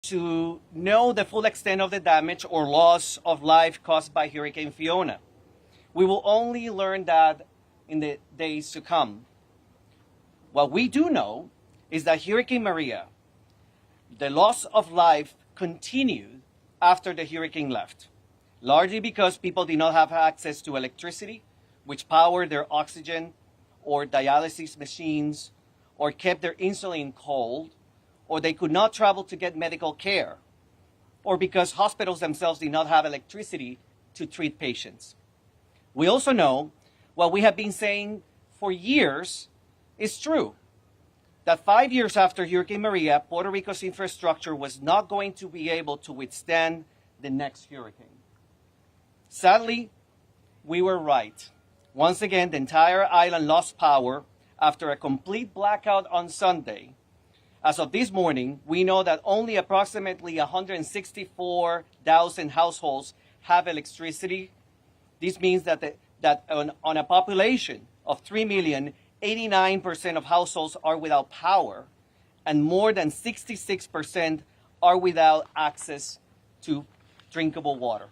to know the full extent of the damage or loss of life caused by Hurricane Fiona. We will only learn that in the days to come. What we do know is that Hurricane Maria, the loss of life continued after the hurricane left, largely because people did not have access to electricity, which powered their oxygen or dialysis machines, or kept their insulin cold, or they could not travel to get medical care, or because hospitals themselves did not have electricity to treat patients. We also know what we have been saying for years is true, that 5 years after Hurricane Maria, Puerto Rico's infrastructure was not going to be able to withstand the next hurricane. Sadly, we were right. Once again, the entire island lost power after a complete blackout on Sunday. As of this morning, we know that only approximately 164,000 households have electricity. This means that on a population of 3 million, 89% of households are without power, and more than 66% are without access to drinkable water.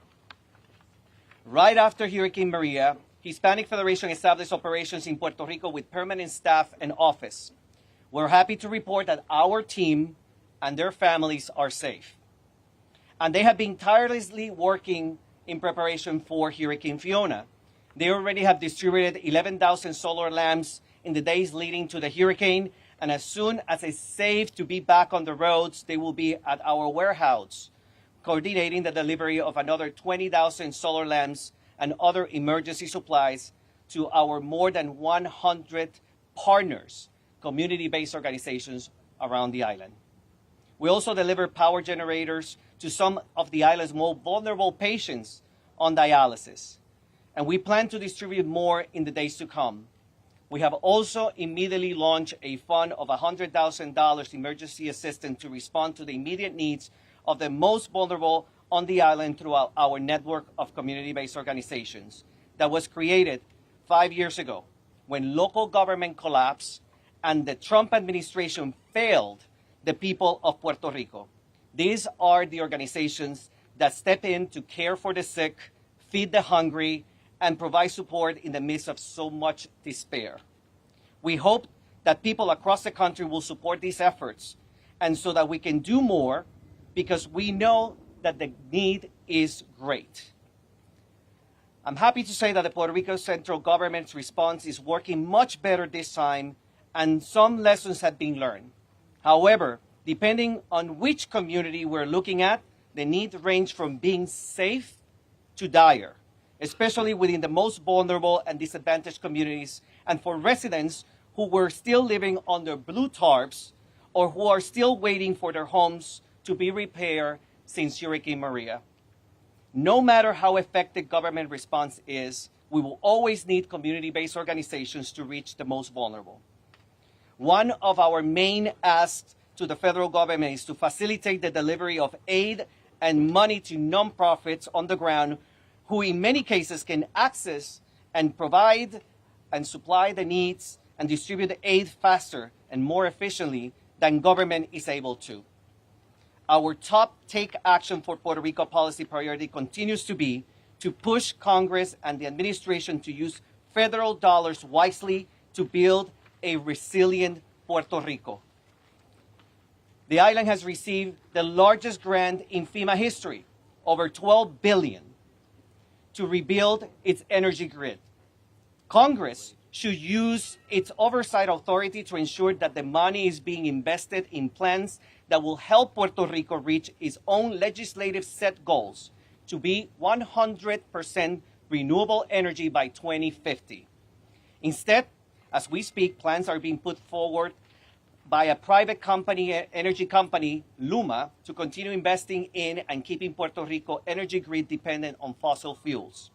Right after Hurricane Maria, Hispanic Federation established operations in Puerto Rico with permanent staff and office. We're happy to report that our team and their families are safe. And they have been tirelessly working in preparation for Hurricane Fiona. They already have distributed 11,000 solar lamps in the days leading to the hurricane, and as soon as it's safe to be back on the roads, they will be at our warehouse, coordinating the delivery of another 20,000 solar lamps and other emergency supplies to our more than 100 partners, community-based organizations around the island. We also deliver power generators to some of the island's most vulnerable patients on dialysis, and we plan to distribute more in the days to come. We have also immediately launched a fund of $100,000 emergency assistance to respond to the immediate needs of the most vulnerable on the island throughout our network of community-based organizations that was created 5 years ago when local government collapsed and the Trump administration failed the people of Puerto Rico. These are the organizations that step in to care for the sick, feed the hungry, and provide support in the midst of so much despair. We hope that people across the country will support these efforts, and so that we can do more, because we know that the need is great. I'm happy to say that the Puerto Rico central government's response is working much better this time, and some lessons have been learned. However, depending on which community we're looking at, the needs range from being safe to dire, especially within the most vulnerable and disadvantaged communities, and for residents who were still living under blue tarps or who are still waiting for their homes to be repaired since Hurricane Maria. No matter how effective government response is, we will always need community-based organizations to reach the most vulnerable. One of our main asks to the federal government is to facilitate the delivery of aid and money to nonprofits on the ground who in many cases can access and provide and supply the needs and distribute the aid faster and more efficiently than government is able to. Our top take action for Puerto Rico policy priority continues to be to push Congress and the administration to use federal dollars wisely to build a resilient Puerto Rico. The island has received the largest grant in FEMA history, over $12 billion, to rebuild its energy grid. Congress should use its oversight authority to ensure that the money is being invested in plans that will help Puerto Rico reach its own legislative set goals to be 100% renewable energy by 2050. Instead, as we speak, plans are being put forward by a private company, energy company, Luma, to continue investing in and keeping Puerto Rico energy grid dependent on fossil fuels.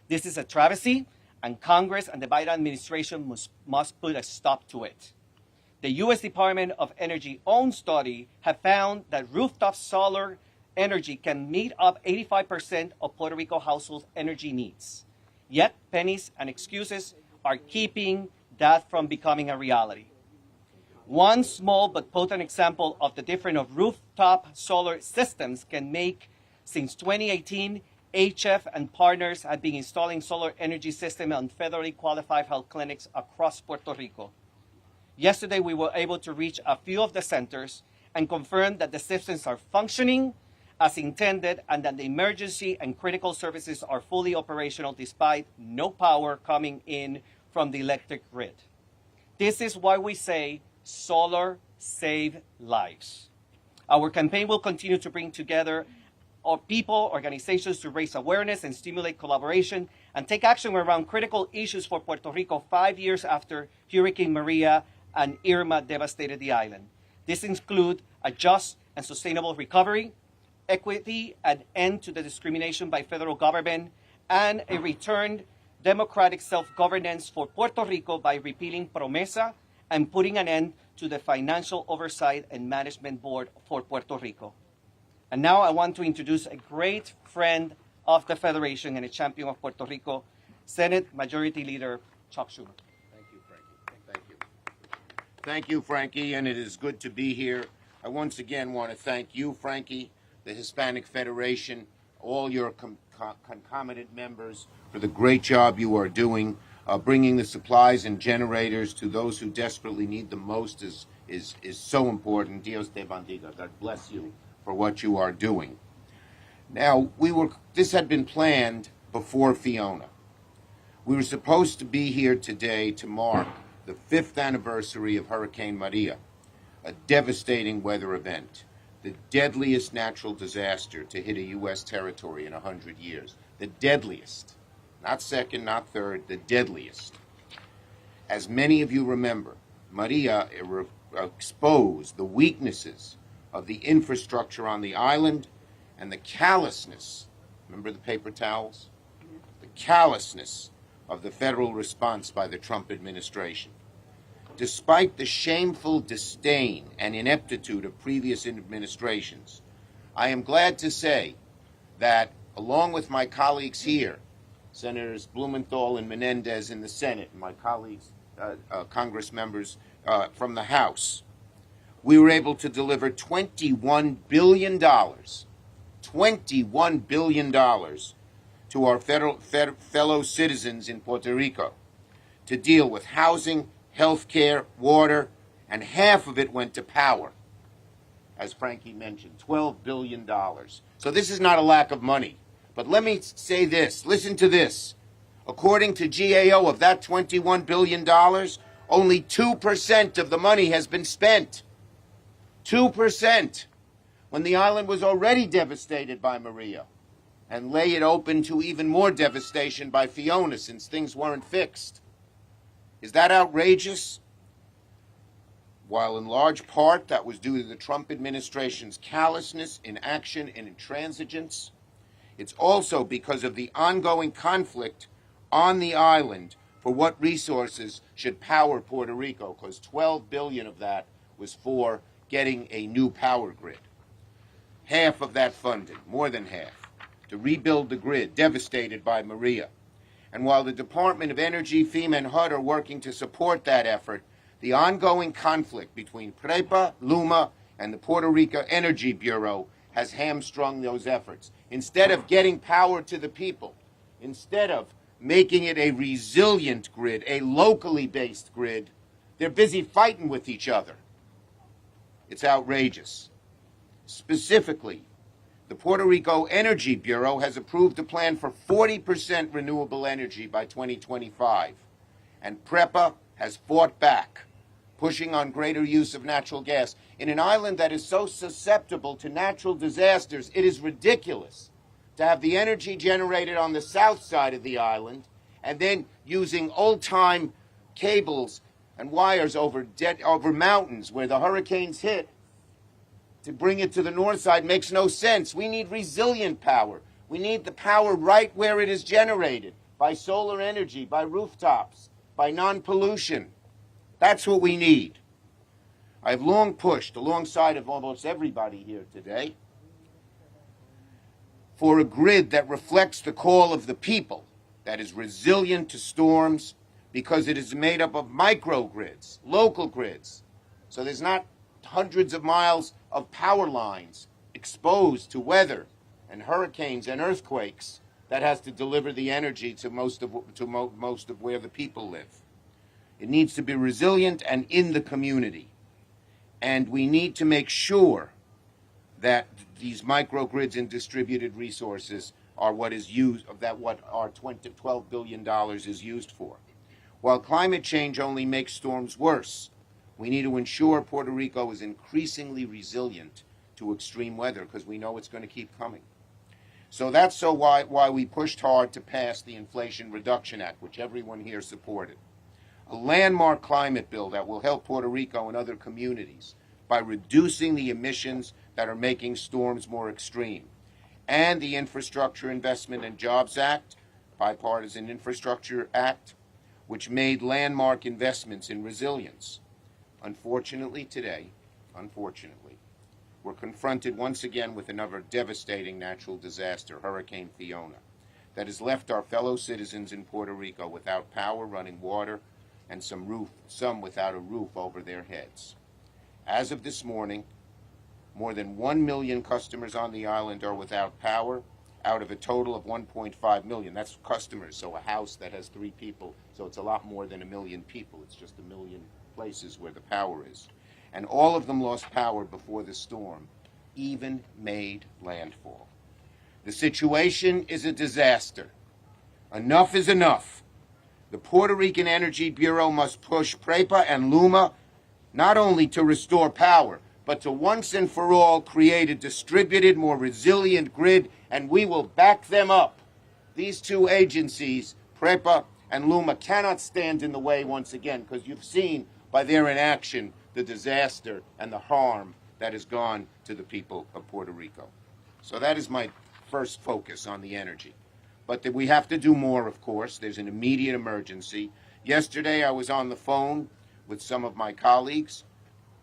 This is a travesty, and Congress and the Biden administration must put a stop to it. The U.S. Department of Energy own study have found that rooftop solar energy can meet up 85% of Puerto Rico households' energy needs. Yet, pennies and excuses are keeping that from becoming a reality. One small but potent example of the difference of rooftop solar systems can make. Since 2018, HF and partners have been installing solar energy systems on federally qualified health clinics across Puerto Rico. Yesterday, we were able to reach a few of the centers and confirm that the systems are functioning as intended and that the emergency and critical services are fully operational despite no power coming in from the electric grid. This is why we say solar save lives. Our campaign will continue to bring together our people, organizations to raise awareness and stimulate collaboration and take action around critical issues for Puerto Rico 5 years after Hurricane Maria and Irma devastated the island. This includes a just and sustainable recovery, equity and end to the discrimination by federal government, and a returned democratic self-governance for Puerto Rico by repealing PROMESA and putting an end to the Financial Oversight and Management Board for Puerto Rico. And now I want to introduce a great friend of the Federation and a champion of Puerto Rico, Senate Majority Leader Chuck Schumer. Thank you, Frankie. Thank you. Thank you, Frankie, and it is good to be here. I once again want to thank you, Frankie, the Hispanic Federation, all your concomitant members for the great job you are doing. Bringing the supplies and generators to those who desperately need them most is so important. Dios te bendiga. God bless you for what you are doing. Now, this had been planned before Fiona. We were supposed to be here today to mark the 5th anniversary of Hurricane Maria, a devastating weather event, the deadliest natural disaster to hit a U.S. territory in 100 years. The deadliest. Not second, not third, the deadliest. As many of you remember, Maria exposed the weaknesses of the infrastructure on the island and the callousness, remember the paper towels? The callousness of the federal response by the Trump administration. Despite the shameful disdain and ineptitude of previous administrations, I am glad to say that, along with my colleagues here, Senators Blumenthal and Menendez in the Senate, and my colleagues, Congress members from the House, we were able to deliver $21 billion to our fellow citizens in Puerto Rico to deal with housing, health care, water, and half of it went to power. As Frankie mentioned, $12 billion. So this is not a lack of money. But let me say this. Listen to this. According to GAO, of that $21 billion, only 2% of the money has been spent. 2%. When the island was already devastated by Maria, and lay it open to even more devastation by Fiona since things weren't fixed. Is that outrageous? While in large part that was due to the Trump administration's callousness, inaction, and intransigence, it's also because of the ongoing conflict on the island for what resources should power Puerto Rico, because $12 billion of that was for getting a new power grid. Half of that funding, more than half, to rebuild the grid devastated by Maria. And while the Department of Energy, FEMA, and HUD are working to support that effort, the ongoing conflict between PREPA, LUMA, and the Puerto Rico Energy Bureau has hamstrung those efforts. Instead of getting power to the people, instead of making it a resilient grid, a locally based grid, they're busy fighting with each other. It's outrageous. Specifically, the Puerto Rico Energy Bureau has approved a plan for 40% renewable energy by 2025, and PREPA has fought back, pushing on greater use of natural gas. In an island that is so susceptible to natural disasters, it is ridiculous to have the energy generated on the south side of the island and then using old-time cables and wires over mountains where the hurricanes hit to bring it to the north side makes no sense. We need resilient power. We need the power right where it is generated, by solar energy, by rooftops, by non-pollution. That's what we need. I've long pushed, alongside of almost everybody here today, for a grid that reflects the call of the people, that is resilient to storms, because it is made up of microgrids, local grids, So there's not hundreds of miles of power lines exposed to weather and hurricanes and earthquakes that has to deliver the energy to most of where the people live. It needs to be resilient and in the community. And we need to make sure that these microgrids and distributed resources are what is used, that what our $12 billion is used for. While climate change only makes storms worse, we need to ensure Puerto Rico is increasingly resilient to extreme weather, because we know it's going to keep coming. So that's why we pushed hard to pass the Inflation Reduction Act, which everyone here supported. A landmark climate bill that will help Puerto Rico and other communities by reducing the emissions that are making storms more extreme. And the Infrastructure Investment and Jobs Act, Bipartisan Infrastructure Act, which made landmark investments in resilience. Unfortunately today, we're confronted once again with another devastating natural disaster, Hurricane Fiona, that has left our fellow citizens in Puerto Rico without power, running water, and some without a roof over their heads. As of this morning, more than 1 million customers on the island are without power, out of a total of 1.5 million. That's customers, so a house that has 3 people, so it's a lot more than 1 million people. It's just 1 million places where the power is. And all of them lost power before the storm even made landfall. The situation is a disaster. Enough is enough. The Puerto Rican Energy Bureau must push PREPA and LUMA not only to restore power, but to once and for all create a distributed, more resilient grid, and we will back them up. These 2 agencies, PREPA and LUMA, cannot stand in the way once again, because you've seen by their inaction the disaster and the harm that has gone to the people of Puerto Rico. So that is my first focus on the energy. But we have to do more, of course. There's an immediate emergency. Yesterday I was on the phone with some of my colleagues,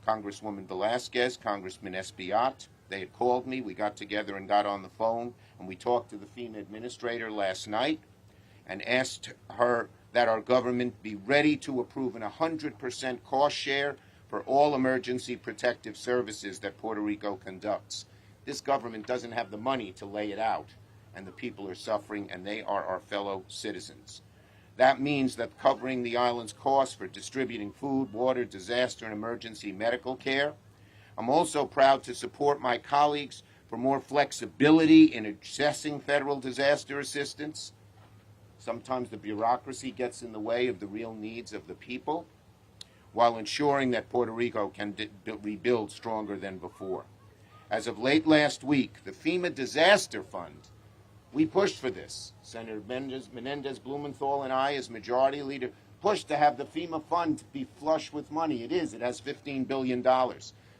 Congresswoman Velasquez, Congressman Espaillat. They had called me. We got together and got on the phone, and we talked to the FEMA administrator last night and asked her that our government be ready to approve an 100% cost share for all emergency protective services that Puerto Rico conducts. This government doesn't have the money to lay it out, and the people are suffering, and they are our fellow citizens. That means that covering the island's costs for distributing food, water, disaster, and emergency medical care. I'm also proud to support my colleagues for more flexibility in assessing federal disaster assistance. Sometimes the bureaucracy gets in the way of the real needs of the people, while ensuring that Puerto Rico can rebuild stronger than before. As of late last week, the FEMA Disaster Fund, we pushed for this. Senator Menendez-Blumenthal and I, as majority leader, pushed to have the FEMA fund be flush with money. It is. It has $15 billion.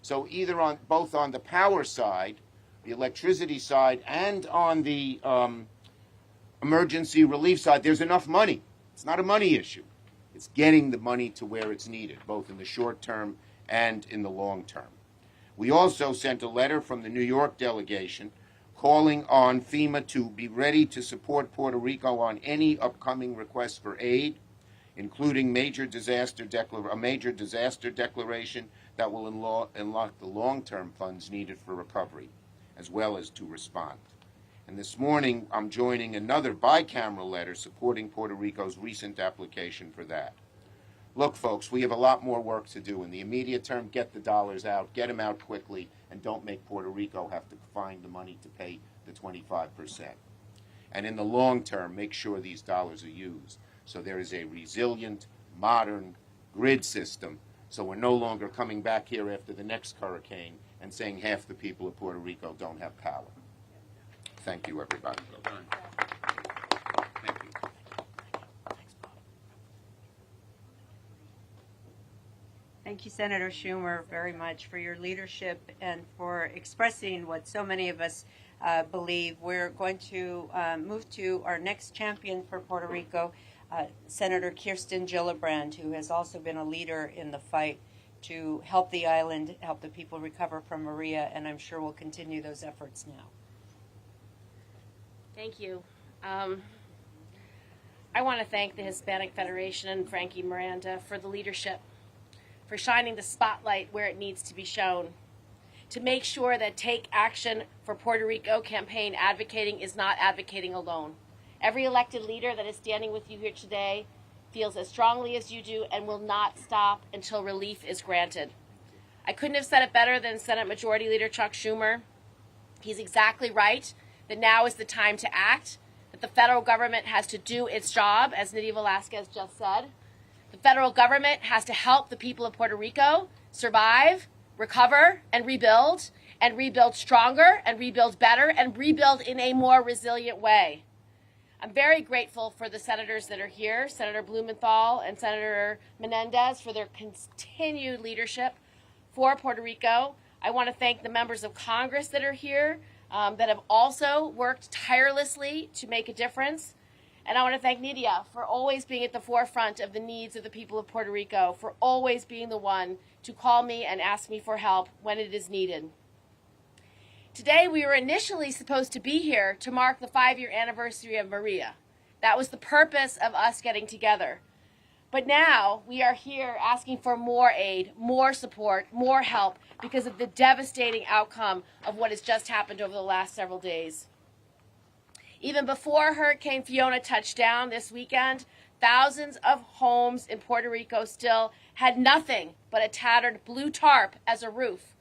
So either both on the power side, the electricity side, and on the emergency relief side, there's enough money. It's not a money issue. It's getting the money to where it's needed, both in the short term and in the long term. We also sent a letter from the New York delegation calling on FEMA to be ready to support Puerto Rico on any upcoming requests for aid, including a major disaster declaration that will unlock the long-term funds needed for recovery, as well as to respond. And this morning, I'm joining another bicameral letter supporting Puerto Rico's recent application for that. Look, folks, we have a lot more work to do. In the immediate term, get the dollars out, get them out quickly, and don't make Puerto Rico have to find the money to pay the 25%. And in the long term, make sure these dollars are used so there is a resilient, modern grid system, so we're no longer coming back here after the next hurricane and saying half the people of Puerto Rico don't have power. Thank you, everybody. Well done. Thank you. Thank you, Senator Schumer, very much for your leadership and for expressing what so many of us believe. We're going to move to our next champion for Puerto Rico, Senator Kirsten Gillibrand, who has also been a leader in the fight to help the island, help the people recover from Maria, and I'm sure will continue those efforts now. Thank you. I want to thank the Hispanic Federation and Frankie Miranda for the leadership for shining the spotlight where it needs to be shown. To make sure that Take Action for Puerto Rico campaign advocating is not advocating alone. Every elected leader that is standing with you here today feels as strongly as you do and will not stop until relief is granted. I couldn't have said it better than Senate Majority Leader Chuck Schumer. He's exactly right that now is the time to act, that the federal government has to do its job, as Nydia Velasquez just said. The federal government has to help the people of Puerto Rico survive, recover, and rebuild stronger, and rebuild better, and rebuild in a more resilient way. I'm very grateful for the senators that are here, Senator Blumenthal and Senator Menendez, for their continued leadership for Puerto Rico. I want to thank the members of Congress that are here that have also worked tirelessly to make a difference. And I want to thank Nydia for always being at the forefront of the needs of the people of Puerto Rico, for always being the one to call me and ask me for help when it is needed. Today, we were initially supposed to be here to mark the 5-year anniversary of Maria. That was the purpose of us getting together. But now we are here asking for more aid, more support, more help because of the devastating outcome of what has just happened over the last several days. Even before Hurricane Fiona touched down this weekend, thousands of homes in Puerto Rico still had nothing but a tattered blue tarp as a roof.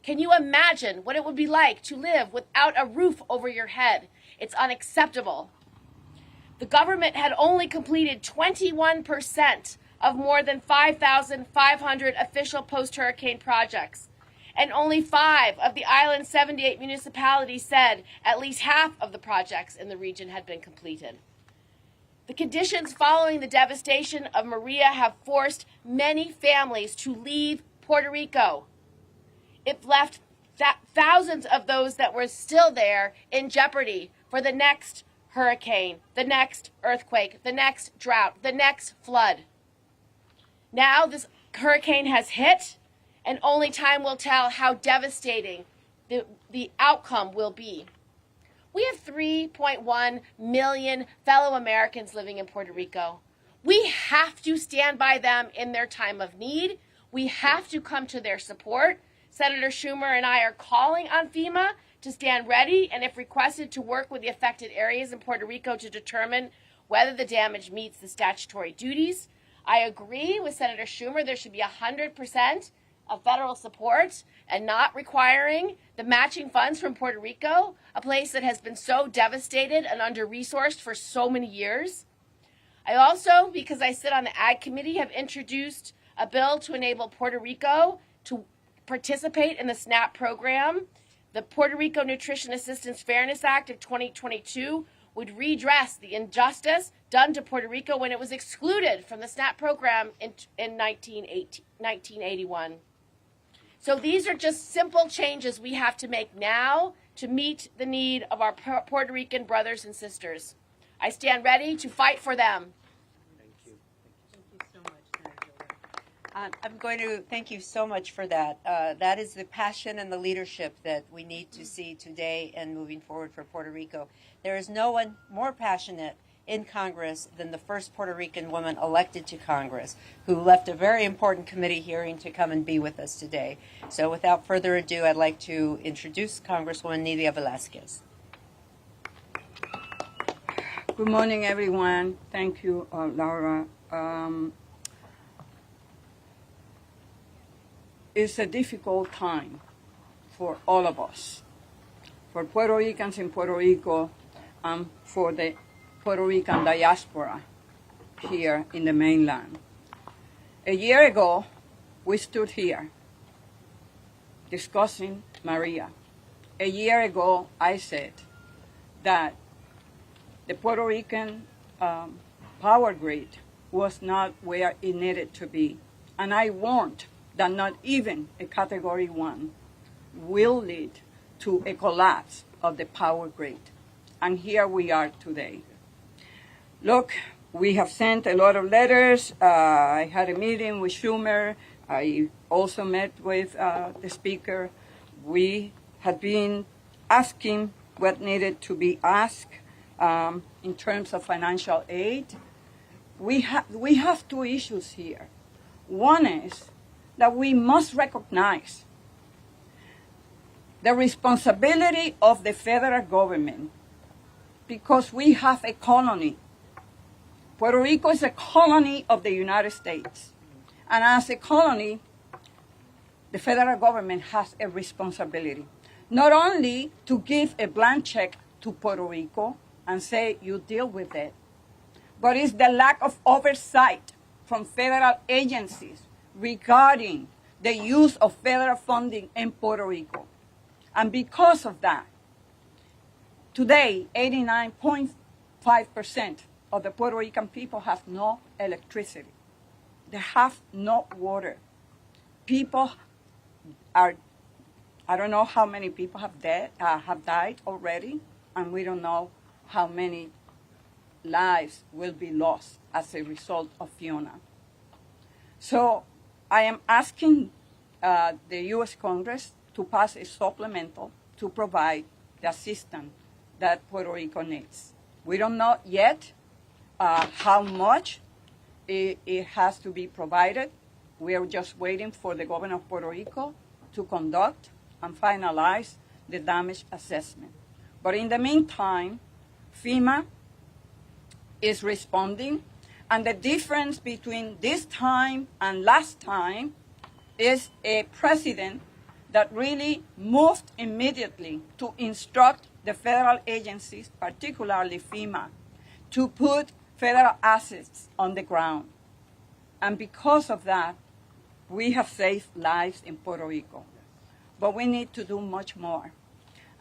Can you imagine what it would be like to live without a roof over your head? It's unacceptable. The government had only completed 21% of more than 5,500 official post-hurricane projects. And only 5 of the island's 78 municipalities said at least half of the projects in the region had been completed. The conditions following the devastation of Maria have forced many families to leave Puerto Rico. It left thousands of those that were still there in jeopardy for the next hurricane, the next earthquake, the next drought, the next flood. Now this hurricane has hit, and only time will tell how devastating the outcome will be. We have 3.1 million fellow Americans living in Puerto Rico. We have to stand by them in their time of need. We have to come to their support. Senator Schumer and I are calling on FEMA to stand ready and, if requested, to work with the affected areas in Puerto Rico to determine whether the damage meets the statutory duties. I agree with Senator Schumer there should be 100% of federal support and not requiring the matching funds from Puerto Rico, a place that has been so devastated and under-resourced for so many years. I also, because I sit on the Ag Committee, have introduced a bill to enable Puerto Rico to participate in the SNAP program. The Puerto Rico Nutrition Assistance Fairness Act of 2022 would redress the injustice done to Puerto Rico when it was excluded from the SNAP program in 1981. So these are just simple changes we have to make now to meet the need of our Puerto Rican brothers and sisters. I stand ready to fight for them. I'm going to thank you so much for that. That is the passion and the leadership that we need to see today and moving forward for Puerto Rico. There is no one more passionate in Congress than the first Puerto Rican woman elected to Congress, who left a very important committee hearing to come and be with us today. So without further ado, I'd like to introduce Congresswoman Nydia Velasquez. Good morning, everyone. Thank you, Laura. It's a difficult time for all of us, for Puerto Ricans in Puerto Rico, and for the Puerto Rican diaspora here in the mainland. A year ago, we stood here discussing Maria. A year ago, I said that the Puerto Rican power grid was not where it needed to be. And I warned that not even a Category 1 will lead to a collapse of the power grid. And here we are today. Look, we have sent a lot of letters. I had a meeting with Schumer. I also met with the Speaker. We have been asking what needed to be asked in terms of financial aid. We have two issues here. One is that we must recognize the responsibility of the federal government, because we have a colony. Puerto Rico is a colony of the United States. And as a colony, the federal government has a responsibility, not only to give a blank check to Puerto Rico and say, you deal with it, but it's the lack of oversight from federal agencies regarding the use of federal funding in Puerto Rico. And because of that, today, 89.5% of the Puerto Rican people have no electricity. They have no water. People are, I don't know how many people have died already, and we don't know how many lives will be lost as a result of Fiona. So I am asking the U.S. Congress to pass a supplemental to provide the assistance that Puerto Rico needs. We don't know yet how much it has to be provided. We are just waiting for the governor of Puerto Rico to conduct and finalize the damage assessment. But in the meantime, FEMA is responding, and the difference between this time and last time is a president that really moved immediately to instruct the federal agencies, particularly FEMA, to put federal assets on the ground. And because of that, we have saved lives in Puerto Rico. But we need to do much more.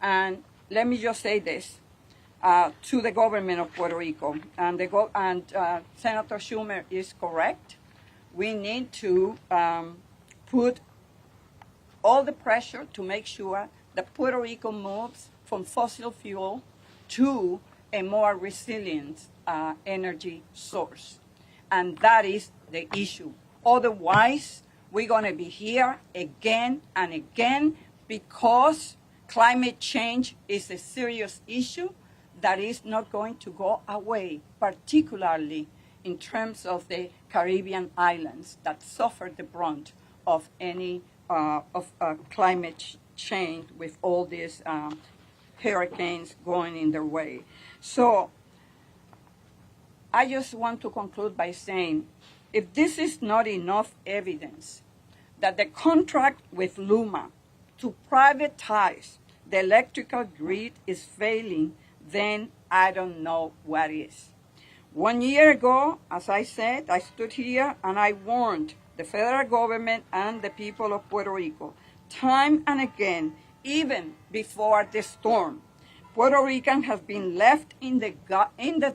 And let me just say this to the government of Puerto Rico, and Senator Schumer is correct. We need to put all the pressure to make sure that Puerto Rico moves from fossil fuel to a more resilient energy source. And that is the issue. Otherwise, we're going to be here again and again, because climate change is a serious issue that is not going to go away, particularly in terms of the Caribbean islands that suffer the brunt of any climate change, with all these hurricanes going in their way. So I just want to conclude by saying, if this is not enough evidence that the contract with LUMA to privatize the electrical grid is failing, then I don't know what is. 1 year ago, as I said, I stood here and I warned the federal government and the people of Puerto Rico, time and again, even before the storm. Puerto Ricans have been left in the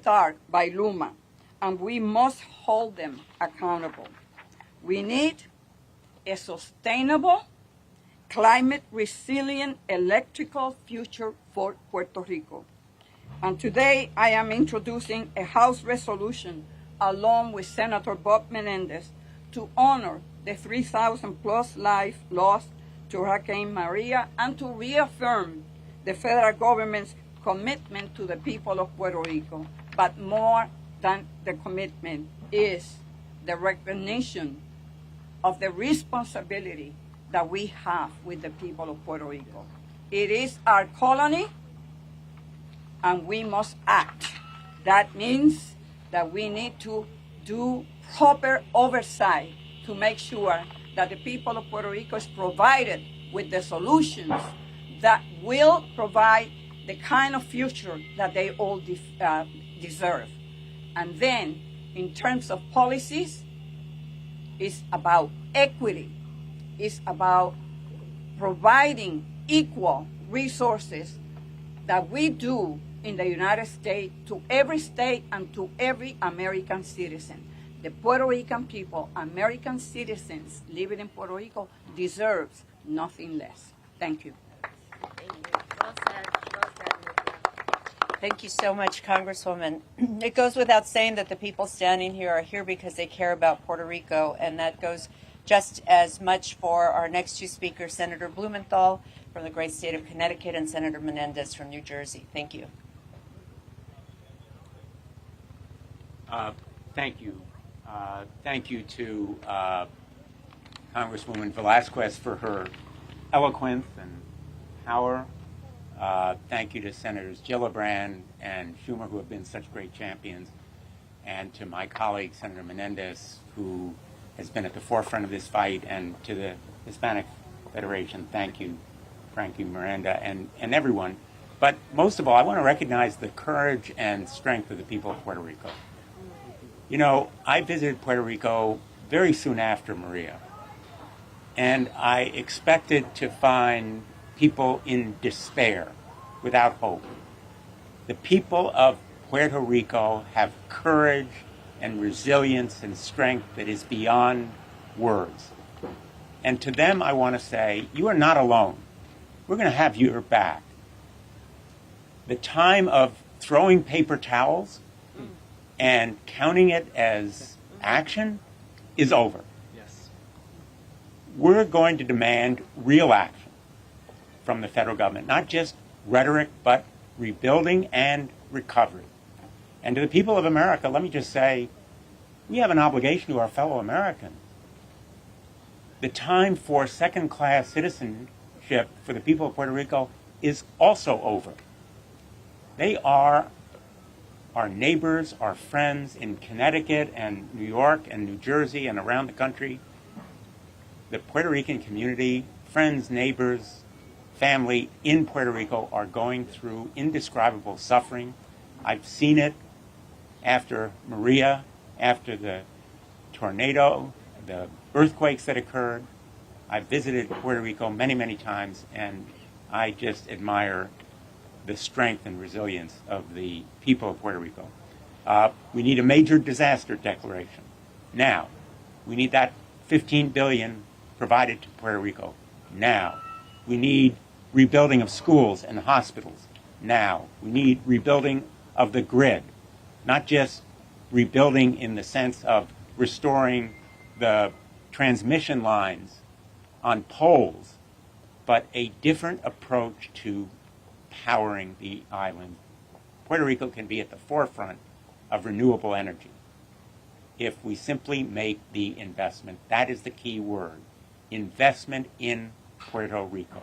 dark by LUMA, and we must hold them accountable. We need a sustainable, climate-resilient electrical future for Puerto Rico. And today I am introducing a House resolution along with Senator Bob Menendez to honor the 3,000+ lives lost to Hurricane Maria, and to reaffirm the federal government's commitment to the people of Puerto Rico. But more than the commitment is the recognition of the responsibility that we have with the people of Puerto Rico. It is our colony, and we must act. That means that we need to do proper oversight to make sure that the people of Puerto Rico is provided with the solutions that will provide the kind of future that they all deserve. And then, in terms of policies, it's about equity. It's about providing equal resources that we do in the United States to every state and to every American citizen. The Puerto Rican people, American citizens living in Puerto Rico, deserves nothing less. Thank you. Thank you. Well said. Well said. Thank you so much, Congresswoman. It goes without saying that the people standing here are here because they care about Puerto Rico, and that goes just as much for our next two speakers, Senator Blumenthal from the great state of Connecticut and Senator Menendez from New Jersey. Thank you. Thank you. Thank you to Congresswoman Velasquez for her eloquence and power. Thank you to Senators Gillibrand and Schumer, who have been such great champions, and to my colleague, Senator Menendez, who has been at the forefront of this fight, and to the Hispanic Federation. Thank you, Frankie Miranda, and everyone. But most of all, I want to recognize the courage and strength of the people of Puerto Rico. You know, I visited Puerto Rico very soon after Maria, and I expected to find people in despair, without hope. The people of Puerto Rico have courage and resilience and strength that is beyond words. And to them, I want to say, you are not alone. We're going to have your back. The time of throwing paper towels and counting it as action is over. Yes. We're going to demand real action from the federal government, not just rhetoric, but rebuilding and recovery. And to the people of America, let me just say, we have an obligation to our fellow Americans. The time for second-class citizenship for the people of Puerto Rico is also over. They are our neighbors, our friends in Connecticut and New York and New Jersey and around the country. The Puerto Rican community, friends, neighbors, family in Puerto Rico are going through indescribable suffering. I've seen it after Maria, after the tornado, the earthquakes that occurred. I've visited Puerto Rico many, many times, and I just admire the strength and resilience of the people of Puerto Rico. We need a major disaster declaration now. We need that $15 billion provided to Puerto Rico now. We need rebuilding of schools and hospitals now. We need rebuilding of the grid, not just rebuilding in the sense of restoring the transmission lines on poles, but a different approach to powering the island. Puerto Rico can be at the forefront of renewable energy if we simply make the investment. That is the key word. Investment in Puerto Rico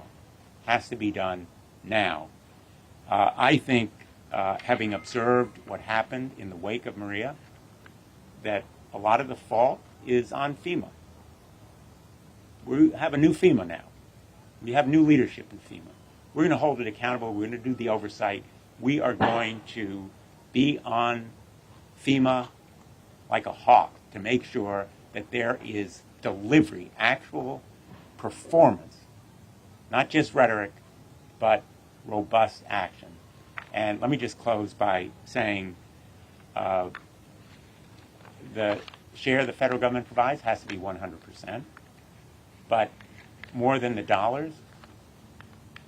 has to be done now. I think, having observed what happened in the wake of Maria, that a lot of the fault is on FEMA. We have a new FEMA now. We have new leadership in FEMA. We're going to hold it accountable. We're going to do the oversight. We are going to be on FEMA like a hawk to make sure that there is delivery, actual performance, not just rhetoric, but robust action. And let me just close by saying the share the federal government provides has to be 100%, but more than the dollars,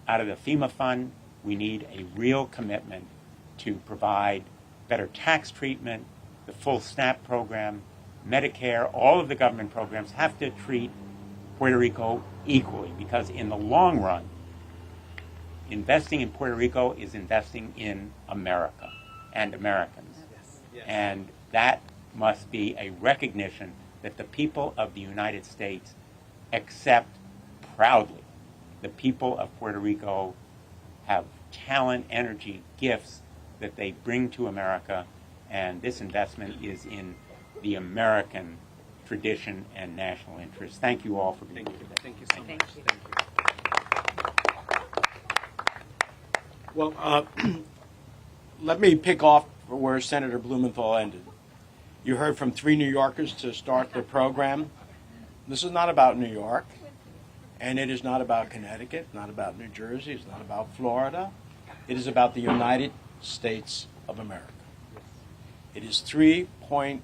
out of the FEMA fund, we need a real commitment to provide better tax treatment, the full SNAP program, Medicare, all of the government programs have to treat Puerto Rico equally, because in the long run, investing in Puerto Rico is investing in America and Americans. Yes. And that must be a recognition that the people of the United States accept proudly. The people of Puerto Rico have talent, energy, gifts that they bring to America, and this investment is in the American tradition and national interest. Thank you all for being here today. Thank you so Thank much. you. Thank you. Well, let me pick off where Senator Blumenthal ended. You heard from 3 New Yorkers to start the program. This is not about New York, and it is not about Connecticut, not about New Jersey, it's not about Florida. It is about the United States of America. It is 3.12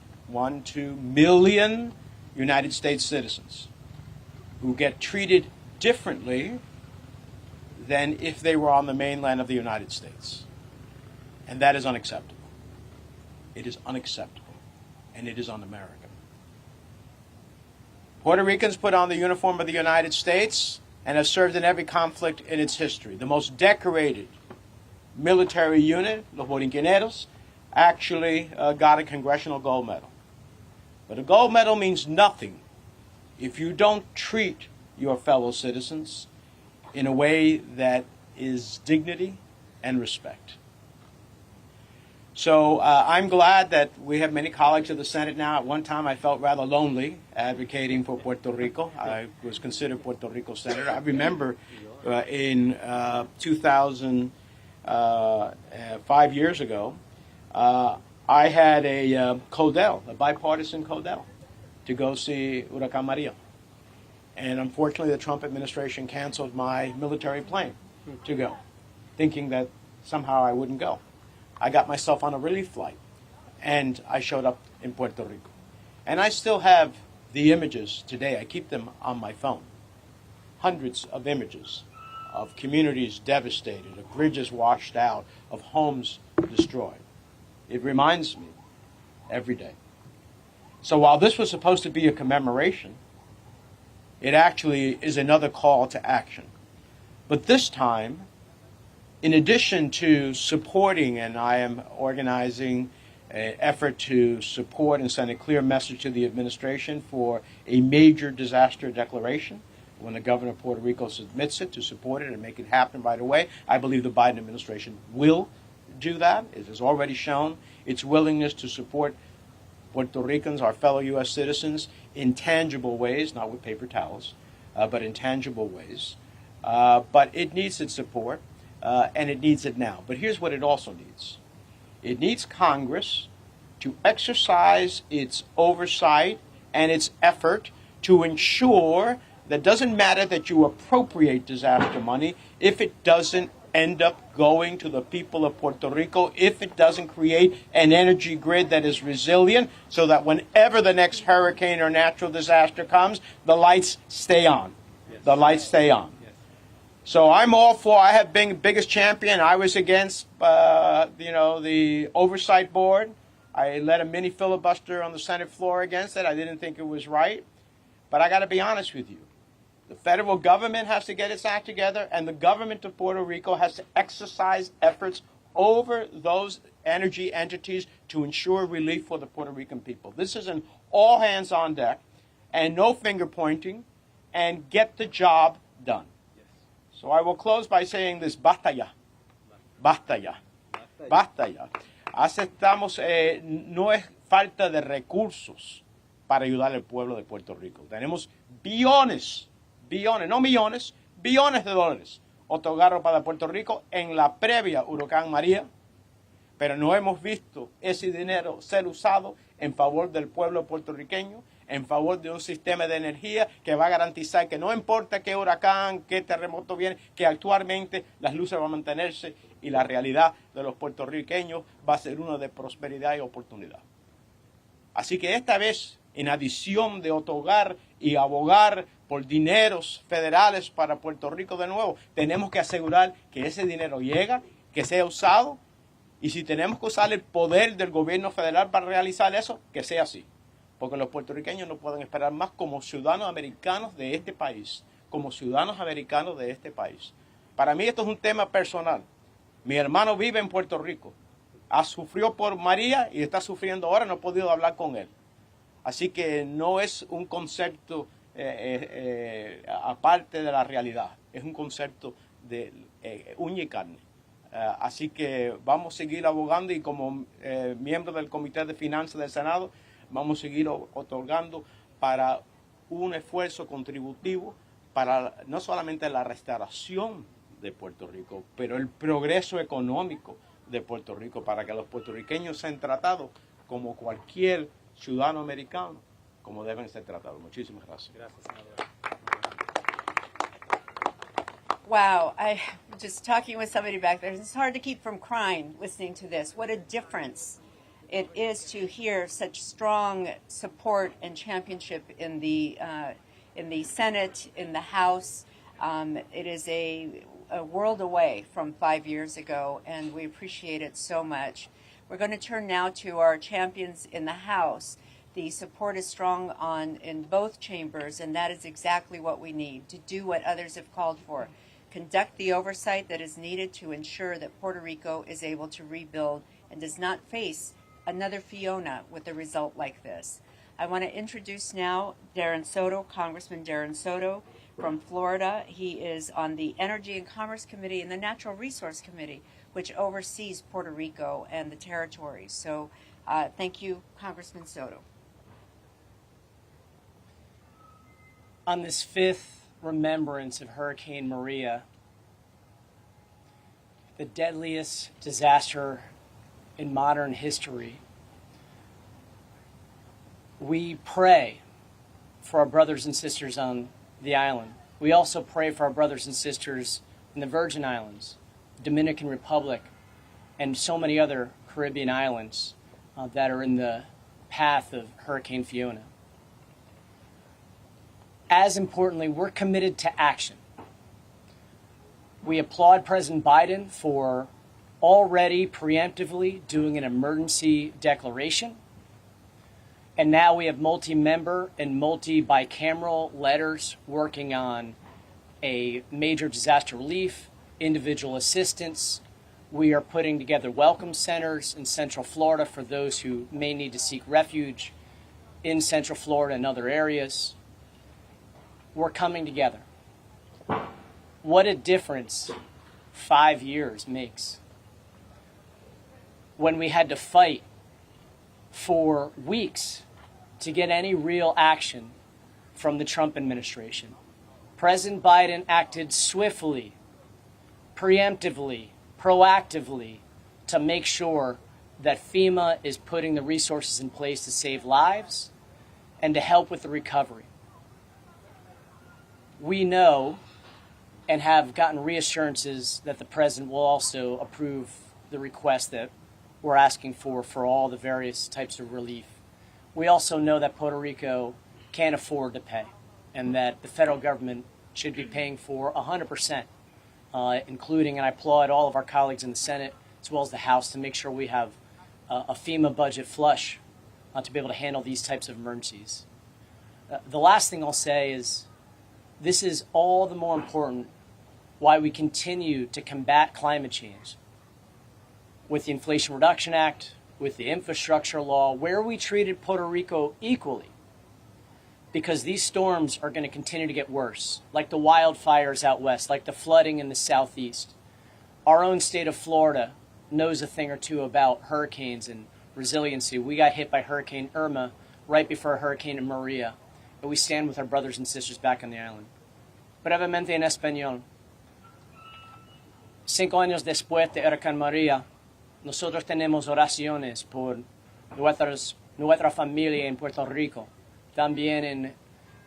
million United States citizens who get treated differently than if they were on the mainland of the United States. And that is unacceptable. It is unacceptable. And it is un-American. Puerto Ricans put on the uniform of the United States and have served in every conflict in its history. The most decorated military unit, Los Borinqueneros, actually got a Congressional Gold Medal. But a gold medal means nothing if you don't treat your fellow citizens in a way that is dignity and respect. So I'm glad that we have many colleagues of the Senate now. At one time, I felt rather lonely advocating for Puerto Rico. I was considered Puerto Rico senator. I remember in 2000, 5 years ago, I had a codel, a bipartisan codel, to go see Hurricane Maria. And unfortunately, the Trump administration canceled my military plane to go, thinking that somehow I wouldn't go. I got myself on a relief flight, and I showed up in Puerto Rico. And I still have the images today. I keep them on my phone. Hundreds of images of communities devastated, of bridges washed out, of homes destroyed. It reminds me every day. So while this was supposed to be a commemoration, it actually is another call to action. But this time, in addition to supporting, and I am organizing an effort to support and send a clear message to the administration for a major disaster declaration, when the governor of Puerto Rico submits it, to support it and make it happen right away. I believe the Biden administration will do that. It has already shown its willingness to support Puerto Ricans, our fellow U.S. citizens, in tangible ways, not with paper towels, but in tangible ways. But it needs its support. And it needs it now. But here's what it also needs. It needs Congress to exercise its oversight and its effort to ensure that it doesn't matter that you appropriate disaster money if it doesn't end up going to the people of Puerto Rico, if it doesn't create an energy grid that is resilient so that whenever the next hurricane or natural disaster comes, the lights stay on. Yes. The lights stay on. So I'm all for, I have been biggest champion. I was against, the oversight board. I led a mini filibuster on the Senate floor against it. I didn't think it was right. But I got to be honest with you. The federal government has to get its act together, and the government of Puerto Rico has to exercise efforts over those energy entities to ensure relief for the Puerto Rican people. This is an all hands on deck, and no finger pointing, and get the job done. So I will close by saying this: basta ya, basta ya, basta ya. Aceptamos, no es falta de recursos para ayudar al pueblo de Puerto Rico. Tenemos billones, no millones, billones de dólares otorgados para Puerto Rico en la previa Huracán María, pero no hemos visto ese dinero ser usado en favor del pueblo puertorriqueño, en favor de un sistema de energía que va a garantizar que no importa qué huracán, qué terremoto viene, que actualmente las luces van a mantenerse y la realidad de los puertorriqueños va a ser una de prosperidad y oportunidad. Así que esta vez, en adición de otorgar y abogar por dineros federales para Puerto Rico de nuevo, tenemos que asegurar que ese dinero llega, que sea usado, y si tenemos que usar el poder del gobierno federal para realizar eso, que sea así. Porque los puertorriqueños no pueden esperar más como ciudadanos americanos de este país, como ciudadanos americanos de este país. Para mí esto es un tema personal. Mi hermano vive en Puerto Rico, sufrió por María y está sufriendo ahora, no he podido hablar con él. Así que no es un concepto aparte de la realidad, es un concepto de uña y carne. Así que vamos a seguir abogando y como miembro del Comité de Finanzas del Senado, vamos a seguir otorgando para un esfuerzo contributivo para no solamente la restauración de Puerto Rico, pero el progreso económico de Puerto Rico, para que los puertorriqueños sean tratados como cualquier ciudadano americano, como deben ser tratados. Muchísimas gracias. Gracias, senador. Wow, I just talking with somebody back there. It's hard to keep from crying listening to this. What a difference it is to hear such strong support and championship in the Senate, in the House. It is a world away from 5 years ago, and we appreciate it so much. We're going to turn now to our champions in the House. The support is strong in both chambers, and that is exactly what we need to do what others have called for. Conduct the oversight that is needed to ensure that Puerto Rico is able to rebuild and does not face another Fiona with a result like this. I want to introduce now Darren Soto, Congressman Darren Soto from Florida. He is on the Energy and Commerce Committee and the Natural Resource Committee, which oversees Puerto Rico and the territories. So thank you, Congressman Soto. On this fifth remembrance of Hurricane Maria, the deadliest disaster in modern history, we pray for our brothers and sisters on the island. We also pray for our brothers and sisters in the Virgin Islands, Dominican Republic, and so many other Caribbean islands that are in the path of Hurricane Fiona. As importantly, we're committed to action. We applaud President Biden for already preemptively doing an emergency declaration. And now we have multi-member and multi-bicameral letters working on a major disaster relief, individual assistance. We are putting together welcome centers in Central Florida for those who may need to seek refuge in Central Florida and other areas. We're coming together. What a difference 5 years makes. When we had to fight for weeks to get any real action from the Trump administration, President Biden acted swiftly, preemptively, proactively to make sure that FEMA is putting the resources in place to save lives and to help with the recovery. We know and have gotten reassurances that the president will also approve the request that we're asking for all the various types of relief. We also know that Puerto Rico can't afford to pay and that the federal government should be paying for 100%, including, and I applaud all of our colleagues in the Senate as well as the House to make sure we have a FEMA budget flush to be able to handle these types of emergencies. The last thing I'll say is this is all the more important why we continue to combat climate change with the Inflation Reduction Act, with the infrastructure law, where we treated Puerto Rico equally. Because these storms are going to continue to get worse, like the wildfires out west, like the flooding in the southeast. Our own state of Florida knows a thing or two about hurricanes and resiliency. We got hit by Hurricane Irma right before Hurricane Maria, but we stand with our brothers and sisters back on the island. Brevemente en español. 5 años después de Hurricane Maria, nosotros tenemos oraciones por nuestra familia en Puerto Rico, también en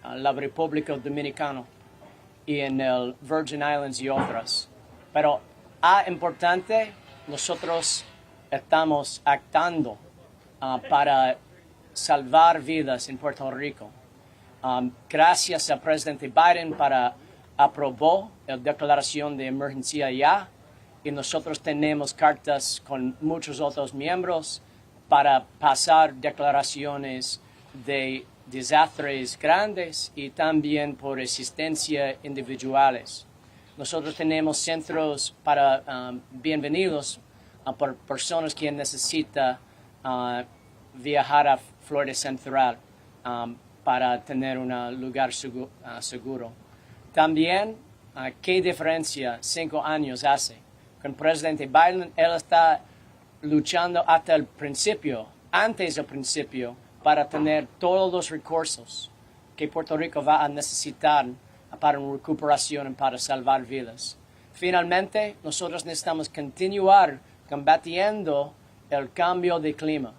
la República Dominicana y en el Virgin Islands y otras. Pero importante, nosotros estamos actuando para salvar vidas en Puerto Rico. Gracias al presidente Biden para aprobó la declaración de emergencia ya y nosotros tenemos cartas con muchos otros miembros para pasar declaraciones de desastres grandes y también por asistencia individuales. Nosotros tenemos centros para bienvenidos por personas que necesitan viajar a Florida Central para tener un lugar seguro. También, ¿qué diferencia 5 años hace? Con el presidente Biden, él está luchando hasta el principio, antes del principio, para tener todos los recursos que Puerto Rico va a necesitar para una recuperación y para salvar vidas. Finalmente, nosotros necesitamos continuar combatiendo el cambio de clima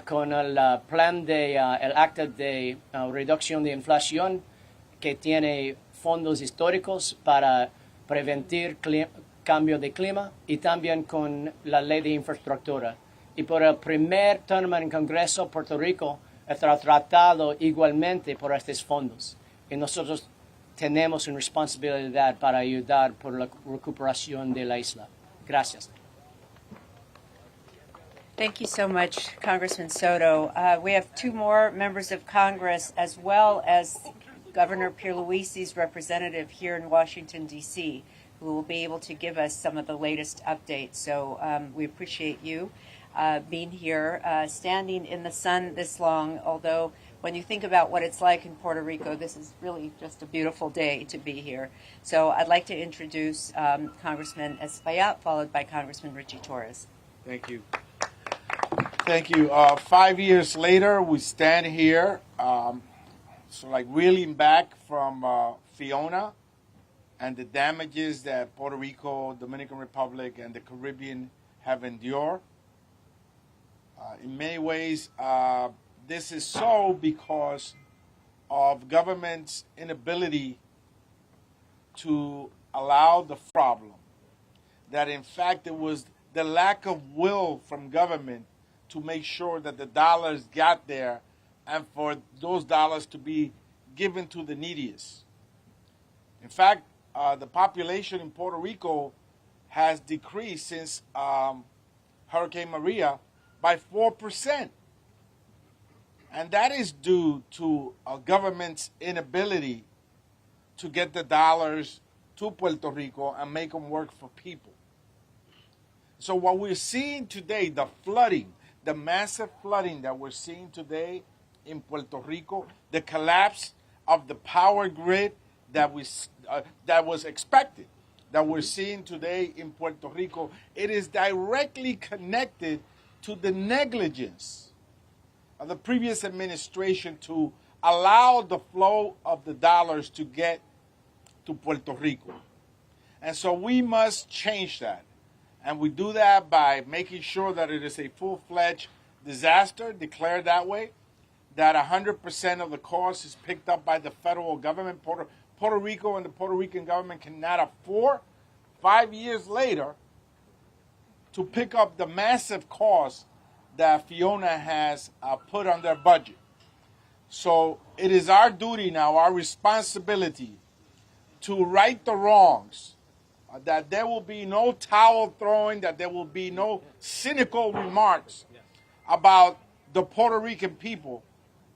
con el plan el acta de reducción de inflación que tiene fondos históricos para prevenir cambio de clima y también con la ley de infraestructura. Y por el primer término en Congreso, Puerto Rico estará tratado igualmente por estos fondos. Y nosotros tenemos una responsabilidad para ayudar por la recuperación de la isla. Gracias. Thank you so much, Congressman Soto. We have 2 more members of Congress, as well as Governor Pierluisi's representative here in Washington, D.C., who will be able to give us some of the latest updates. So we appreciate you being here, standing in the sun this long, although when you think about what it's like in Puerto Rico, this is really just a beautiful day to be here. So I'd like to introduce Congressman Espaillat, followed by Congressman Richie Torres. Thank you. Thank you. 5 years later, we stand here, reeling back from Fiona and the damages that Puerto Rico, Dominican Republic, and the Caribbean have endured. In many ways, this is so because of government's inability to allow the problem. That in fact it was the lack of will from government to make sure that the dollars got there and for those dollars to be given to the neediest. In fact, the population in Puerto Rico has decreased since Hurricane Maria by 4%. And that is due to a government's inability to get the dollars to Puerto Rico and make them work for people. So what we're seeing today, the flooding, the massive flooding that we're seeing today in Puerto Rico, the collapse of the power grid that was expected, that we're seeing today in Puerto Rico, it is directly connected to the negligence of the previous administration to allow the flow of the dollars to get to Puerto Rico. And so we must change that. And we do that by making sure that it is a full-fledged disaster, declared that way, that 100% of the cost is picked up by the federal government. Puerto Rico and the Puerto Rican government cannot afford 5 years later to pick up the massive cost that Fiona has put on their budget. So it is our duty now, our responsibility, to right the wrongs, that there will be no towel throwing, that there will be no cynical remarks about the Puerto Rican people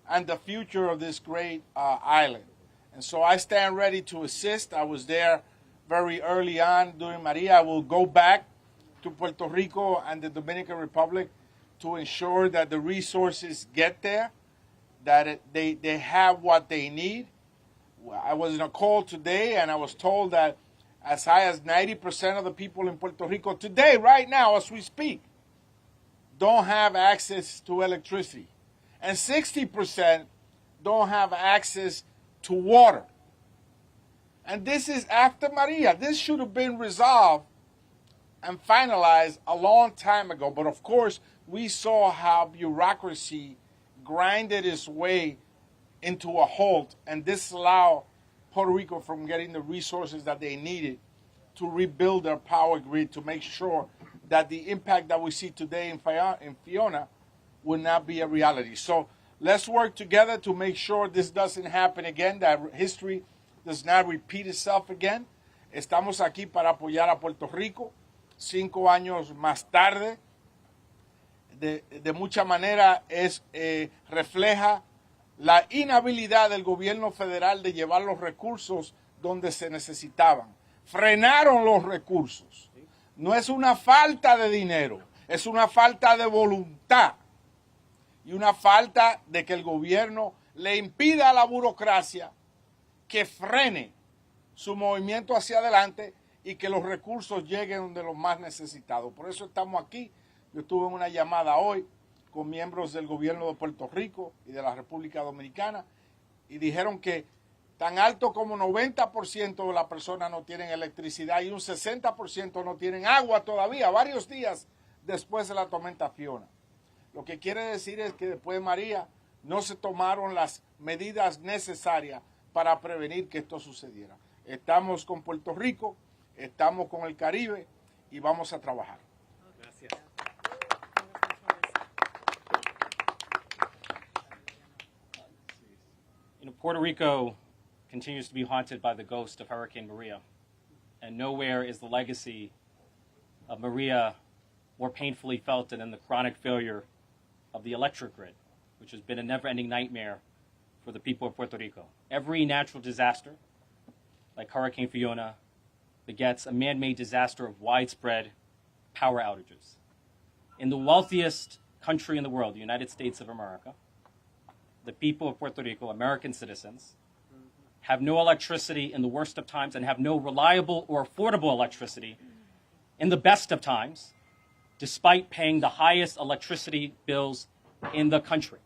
and the future of this great island. And so I stand ready to assist. I was there very early on during Maria. I will go back to Puerto Rico and the Dominican Republic to ensure that the resources get there, that they have what they need. I was in a call today and I was told that as high as 90% of the people in Puerto Rico today, right now, as we speak, don't have access to electricity. And 60% don't have access to water. And this is after Maria. This should have been resolved and finalized a long time ago. But of course, we saw how bureaucracy grinded its way into a halt and disallowed Puerto Rico from getting the resources that they needed to rebuild their power grid, to make sure that the impact that we see today in Fiona will not be a reality. So let's work together to make sure this doesn't happen again, that history does not repeat itself again. Estamos aquí para apoyar a Puerto Rico 5 años más tarde. De mucha manera refleja la inhabilidad del gobierno federal de llevar los recursos donde se necesitaban. Frenaron los recursos. No es una falta de dinero, es una falta de voluntad y una falta de que el gobierno le impida a la burocracia que frene su movimiento hacia adelante y que los recursos lleguen donde los más necesitados. Por eso estamos aquí. Yo estuve en una llamada hoy con miembros del gobierno de Puerto Rico y de la República Dominicana y dijeron que tan alto como 90% de las personas no tienen electricidad y un 60% no tienen agua todavía, varios días después de la tormenta Fiona. Lo que quiere decir es que después de María no se tomaron las medidas necesarias para prevenir que esto sucediera. Estamos con Puerto Rico, estamos con el Caribe y vamos a trabajar. Gracias. Puerto Rico continues to be haunted by the ghost of Hurricane Maria, and nowhere is the legacy of Maria more painfully felt than in the chronic failure of the electric grid, which has been a never-ending nightmare for the people of Puerto Rico. Every natural disaster, like Hurricane Fiona, begets a man-made disaster of widespread power outages. In the wealthiest country in the world, the United States of America, the people of Puerto Rico, American citizens, have no electricity in the worst of times and have no reliable or affordable electricity in the best of times, despite paying the highest electricity bills in the country.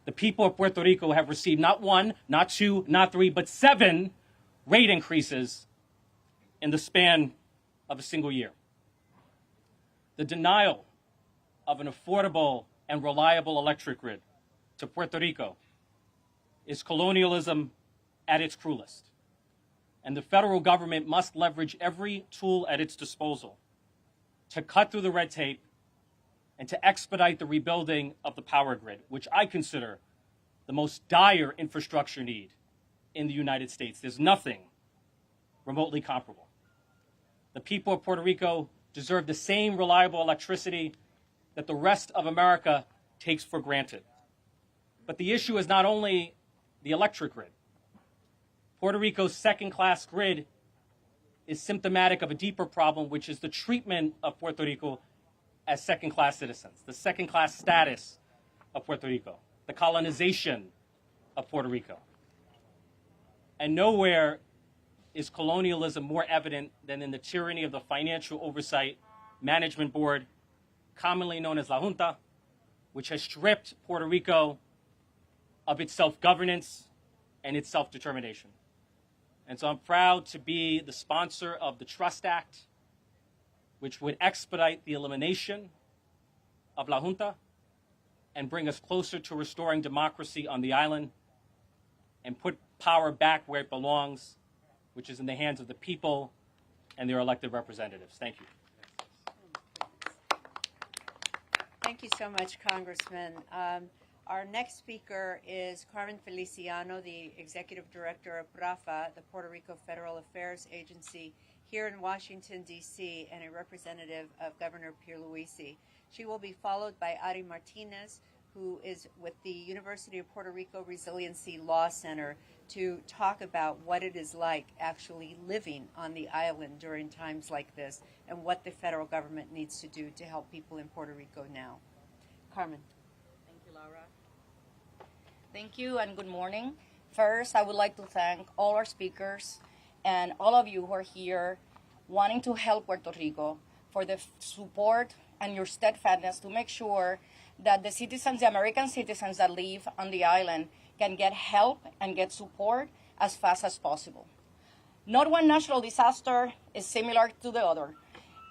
The people of Puerto Rico have received not one, not two, not three, but 7 rate increases in the span of a single year. The denial of an affordable and reliable electric grid to Puerto Rico is colonialism at its cruelest. And the federal government must leverage every tool at its disposal to cut through the red tape and to expedite the rebuilding of the power grid, which I consider the most dire infrastructure need in the United States. There's nothing remotely comparable. The people of Puerto Rico deserve the same reliable electricity that the rest of America takes for granted. But the issue is not only the electric grid. Puerto Rico's second-class grid is symptomatic of a deeper problem, which is the treatment of Puerto Rico as second-class citizens, the second-class status of Puerto Rico, the colonization of Puerto Rico. And nowhere is colonialism more evident than in the tyranny of the Financial Oversight Management Board, commonly known as La Junta, which has stripped Puerto Rico of its self-governance and its self-determination. And so I'm proud to be the sponsor of the Trust Act, which would expedite the elimination of La Junta and bring us closer to restoring democracy on the island and put power back where it belongs, which is in the hands of the people and their elected representatives. Thank you. Thank you so much, Congressman. Our next speaker is Carmen Feliciano, the Executive Director of PRAFA, the Puerto Rico Federal Affairs Agency here in Washington, D.C., and a representative of Governor Pierluisi. She will be followed by Ari Martinez, who is with the University of Puerto Rico Resiliency Law Center, to talk about what it is like actually living on the island during times like this and what the federal government needs to do to help people in Puerto Rico now. Carmen. Thank you, Laura. Thank you and good morning. First, I would like to thank all our speakers and all of you who are here wanting to help Puerto Rico for the support and your steadfastness to make sure that the citizens, the American citizens that live on the island can get help and get support as fast as possible. Not one natural disaster is similar to the other.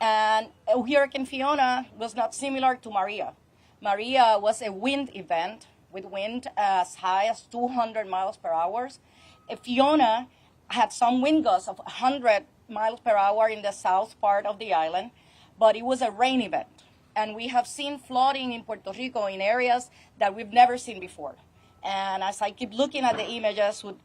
And Hurricane Fiona was not similar to Maria. Maria was a wind event with wind as high as 200 miles per hour. Fiona had some wind gusts of 100 miles per hour in the south part of the island, but it was a rain event. And we have seen flooding in Puerto Rico in areas that we've never seen before. And as I keep looking at the images with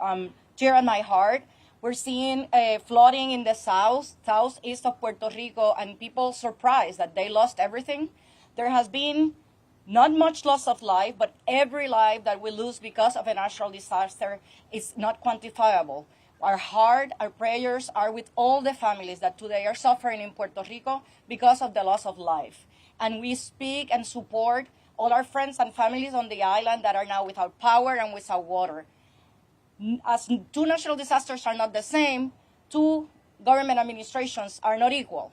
tear in my heart, we're seeing flooding in the southeast of Puerto Rico, and people surprised that they lost everything. There has been not much loss of life, but every life that we lose because of a natural disaster is not quantifiable. Our heart, our prayers are with all the families that today are suffering in Puerto Rico because of the loss of life. And we speak and support all our friends and families on the island that are now without power and without water. As two natural disasters are not the same, two government administrations are not equal.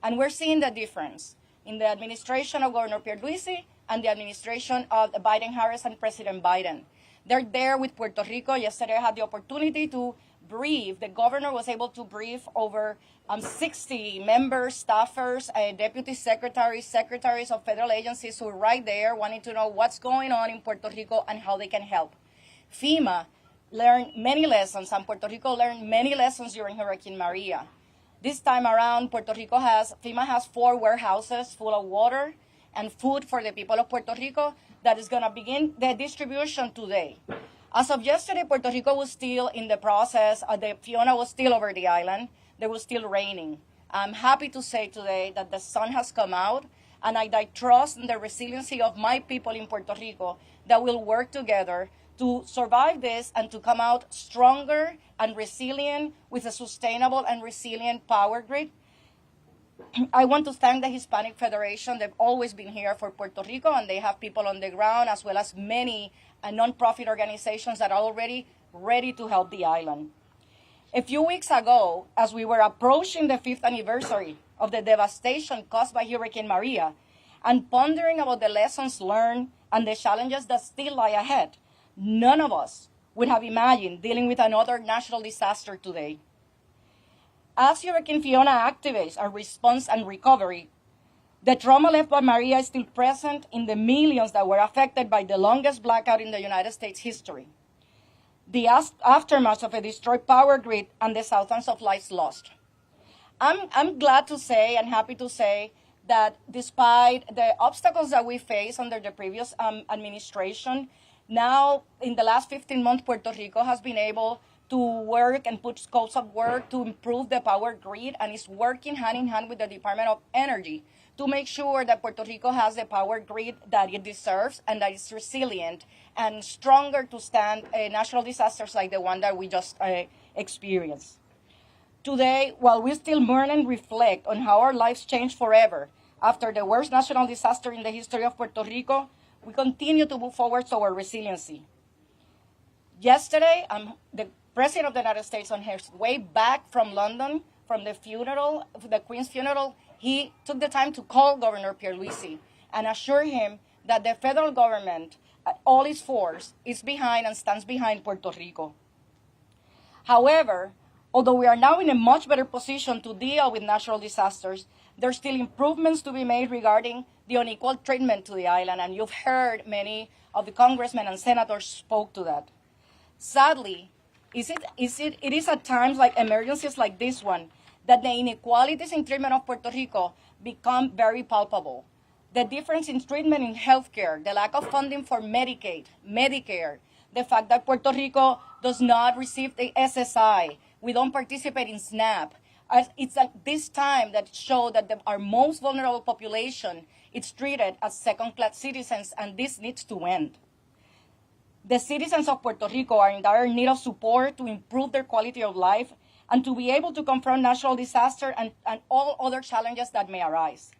And we're seeing the difference in the administration of Governor Pierluisi and the administration of Biden-Harris and President Biden. They're there with Puerto Rico. Yesterday I had the opportunity to brief. The governor was able to brief over 60 members, staffers, deputy secretaries, secretaries of federal agencies who are right there wanting to know what's going on in Puerto Rico and how they can help. FEMA learned many lessons, and Puerto Rico learned many lessons during Hurricane Maria. This time around, FEMA has 4 warehouses full of water and food for the people of Puerto Rico that is going to begin the distribution today. As of yesterday, Puerto Rico was still in the process. The Fiona was still over the island. There was still raining. I'm happy to say today that the sun has come out, and I trust in the resiliency of my people in Puerto Rico that will work together to survive this and to come out stronger and resilient with a sustainable and resilient power grid. I want to thank the Hispanic Federation. They've always been here for Puerto Rico, and they have people on the ground, as well as many nonprofit organizations that are already ready to help the island. A few weeks ago, as we were approaching the 5th anniversary of the devastation caused by Hurricane Maria, and pondering about the lessons learned and the challenges that still lie ahead, none of us would have imagined dealing with another natural disaster today. As Hurricane Fiona activates our response and recovery, the trauma left by Maria is still present in the millions that were affected by the longest blackout in the United States history. The aftermath of a destroyed power grid and the thousands of lives lost. I'm glad to say and happy to say that despite the obstacles that we faced under the previous administration, now in the last 15 months, Puerto Rico has been able to work and put scopes of work to improve the power grid, and is working hand in hand with the Department of Energy to make sure that Puerto Rico has the power grid that it deserves and that is resilient and stronger to stand natural disasters like the one that we just experienced. Today, while we still mourn and reflect on how our lives changed forever after the worst national disaster in the history of Puerto Rico, we continue to move forward toward resiliency. Yesterday, the President of the United States, on his way back from London, from the funeral, the Queen's funeral, he took the time to call Governor Pierluisi and assure him that the federal government, all its force, is behind and stands behind Puerto Rico. However, although we are now in a much better position to deal with natural disasters, there are still improvements to be made regarding the unequal treatment to the island, and you've heard many of the congressmen and senators spoke to that. Sadly, it is at times like emergencies like this one that the inequalities in treatment of Puerto Rico become very palpable. The difference in treatment in healthcare, the lack of funding for Medicaid, Medicare, the fact that Puerto Rico does not receive the SSI, we don't participate in SNAP. It's at this time that shows that our most vulnerable population is treated as second-class citizens, and this needs to end. The citizens of Puerto Rico are in dire need of support to improve their quality of life and to be able to confront natural disaster and all other challenges that may arise.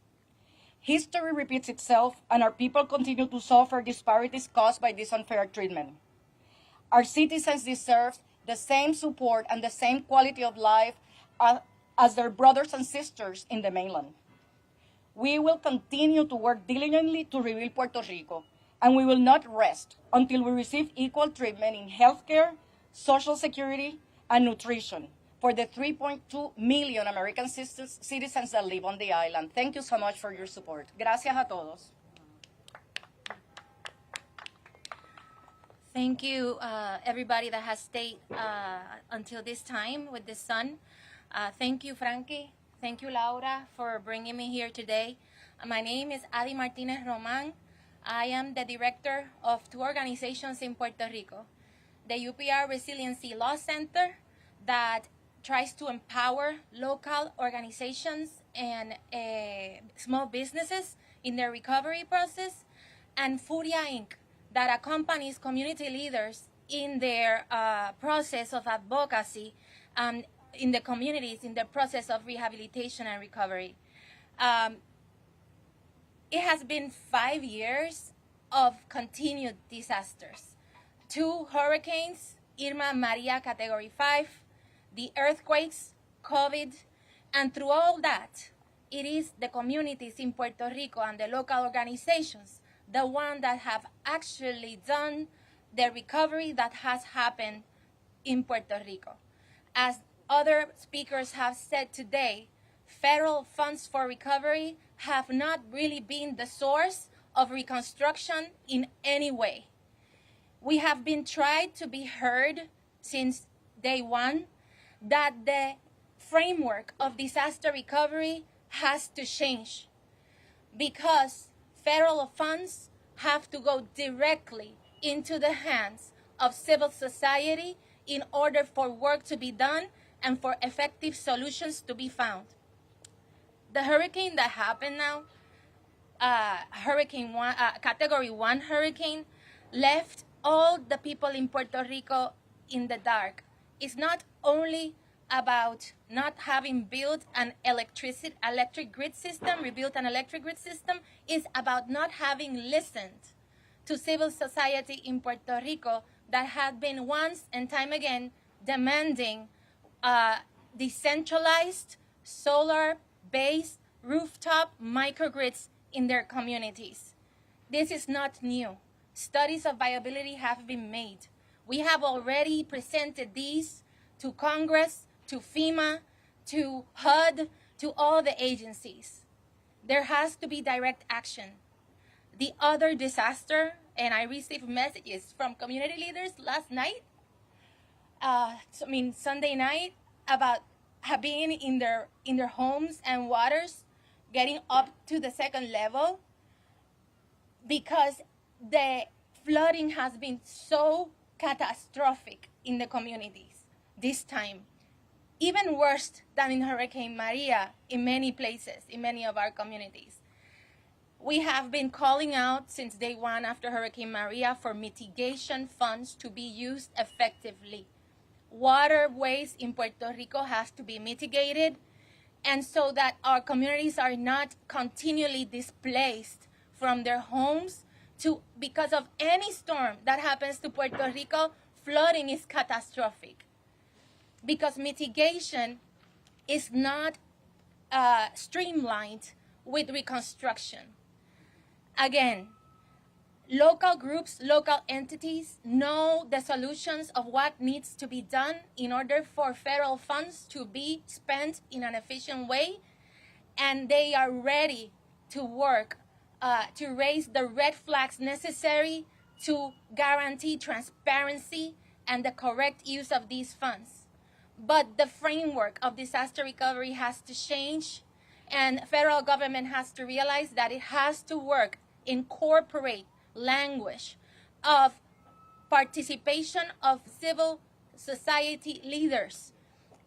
History repeats itself, and our people continue to suffer disparities caused by this unfair treatment. Our citizens deserve the same support and the same quality of life as their brothers and sisters in the mainland. We will continue to work diligently to rebuild Puerto Rico, and we will not rest until we receive equal treatment in healthcare, social security, and nutrition for the 3.2 million American citizens that live on the island. Thank you so much for your support. Gracias a todos. Thank you, everybody that has stayed until this time with the sun. Thank you, Frankie. Thank you, Laura, for bringing me here today. My name is Adi Martinez Roman. I am the director of two organizations in Puerto Rico, the UPR Resiliency Law Center that tries to empower local organizations and small businesses in their recovery process, and Furia Inc., that accompanies community leaders in their process of advocacy in the communities, in the process of rehabilitation and recovery. It has been 5 years of continued disasters. 2 hurricanes, Irma and Maria Category 5, the earthquakes, COVID, and through all that, it is the communities in Puerto Rico and the local organizations, the ones that have actually done the recovery that has happened in Puerto Rico. As other speakers have said today, federal funds for recovery have not really been the source of reconstruction in any way. We have been tried to be heard since day one that the framework of disaster recovery has to change because federal funds have to go directly into the hands of civil society in order for work to be done and for effective solutions to be found. The hurricane that happened now, Category 1 hurricane, left all the people in Puerto Rico in the dark. It's not only about not having built an electric grid system, rebuilt an electric grid system, is about not having listened to civil society in Puerto Rico that had been once and time again demanding decentralized, solar-based, rooftop microgrids in their communities. This is not new. Studies of viability have been made. We have already presented these to Congress, to FEMA, to HUD, to all the agencies. There has to be direct action. The other disaster, and I received messages from community leaders last night, Sunday night, about being in their homes and waters, getting up to the second level, because the flooding has been so catastrophic in the communities this time. Even worse than in Hurricane Maria in many places, in many of our communities. We have been calling out since day one after Hurricane Maria for mitigation funds to be used effectively. Waterways in Puerto Rico has to be mitigated, and so that our communities are not continually displaced from their homes because of any storm that happens to Puerto Rico. Flooding is catastrophic because mitigation is not streamlined with reconstruction. Again, local groups, local entities know the solutions of what needs to be done in order for federal funds to be spent in an efficient way, and they are ready to work to raise the red flags necessary to guarantee transparency and the correct use of these funds. But the framework of disaster recovery has to change, and federal government has to realize that it has to work, incorporate language of participation of civil society leaders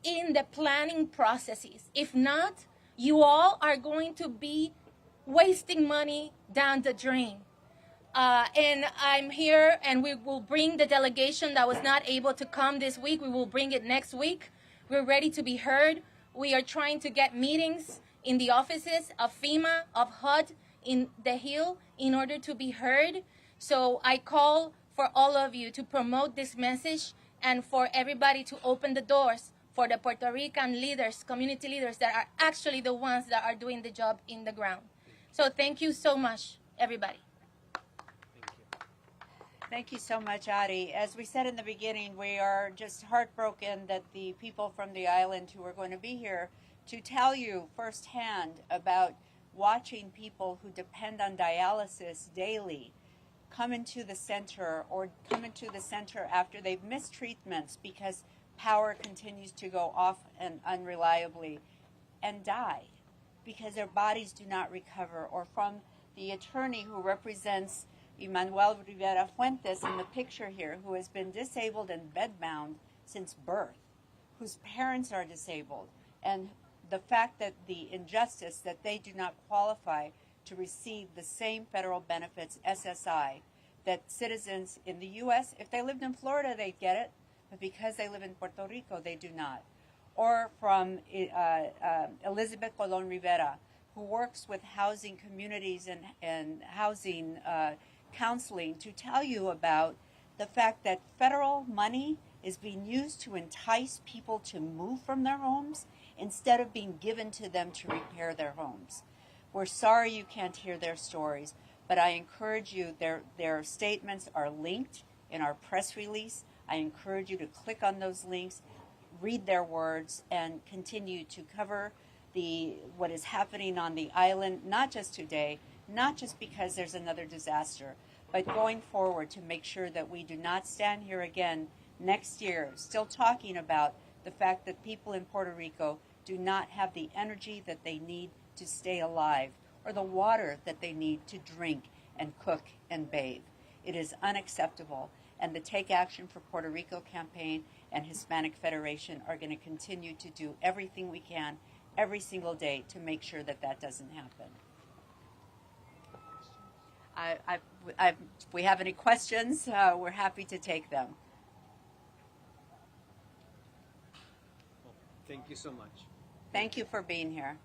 in the planning processes. If not, you all are going to be wasting money down the drain. And I'm here, and we will bring the delegation that was not able to come this week. We will bring it next week. We're ready to be heard. We are trying to get meetings in the offices of FEMA, of HUD, in the Hill, in order to be heard. So I call for all of you to promote this message and for everybody to open the doors for the Puerto Rican leaders, community leaders that are actually the ones that are doing the job in the ground. So thank you so much, everybody. Thank you so much, Adi. As we said in the beginning, we are just heartbroken that the people from the island who are going to be here to tell you firsthand about watching people who depend on dialysis daily come into the center after they've missed treatments because power continues to go off and unreliably and die because their bodies do not recover, or from the attorney who represents Emmanuel Rivera Fuentes in the picture here, who has been disabled and bedbound since birth, whose parents are disabled, and the fact that the injustice that they do not qualify to receive the same federal benefits, SSI, that citizens in the U.S., if they lived in Florida, they'd get it, but because they live in Puerto Rico, they do not. Or from Elizabeth Colon Rivera, who works with housing communities and housing counseling, to tell you about the fact that federal money is being used to entice people to move from their homes instead of being given to them to repair their homes. We're sorry you can't hear their stories, but I encourage you, their statements are linked in our press release. I encourage you to click on those links, read their words, and continue to cover what is happening on the island, not just today, not just because there's another disaster, but going forward to make sure that we do not stand here again next year still talking about the fact that people in Puerto Rico do not have the energy that they need to stay alive or the water that they need to drink and cook and bathe. It is unacceptable, and the Take Action for Puerto Rico campaign and Hispanic Federation are going to continue to do everything we can every single day to make sure that that doesn't happen. If we have any questions, we're happy to take them. Thank you so much. Thank you for being here.